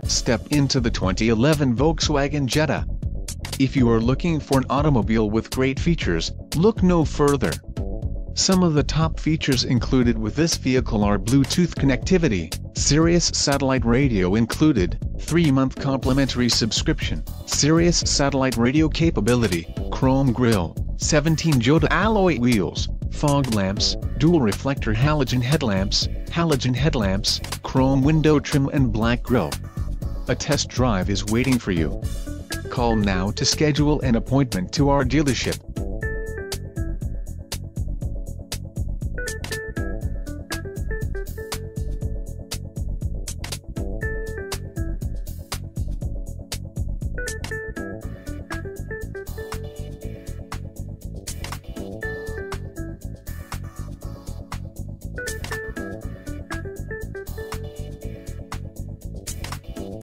Step into the 2011 Volkswagen Jetta. If you are looking for an automobile with great features, look no further. Some of the top features included with this vehicle are Bluetooth connectivity, Sirius satellite radio included, 3-month complimentary subscription, Sirius satellite radio capability, chrome grille, 17 Jota alloy wheels, fog lamps, dual reflector halogen headlamps, chrome window trim and black grille. A test drive is waiting for you. Call now to schedule an appointment to our dealership.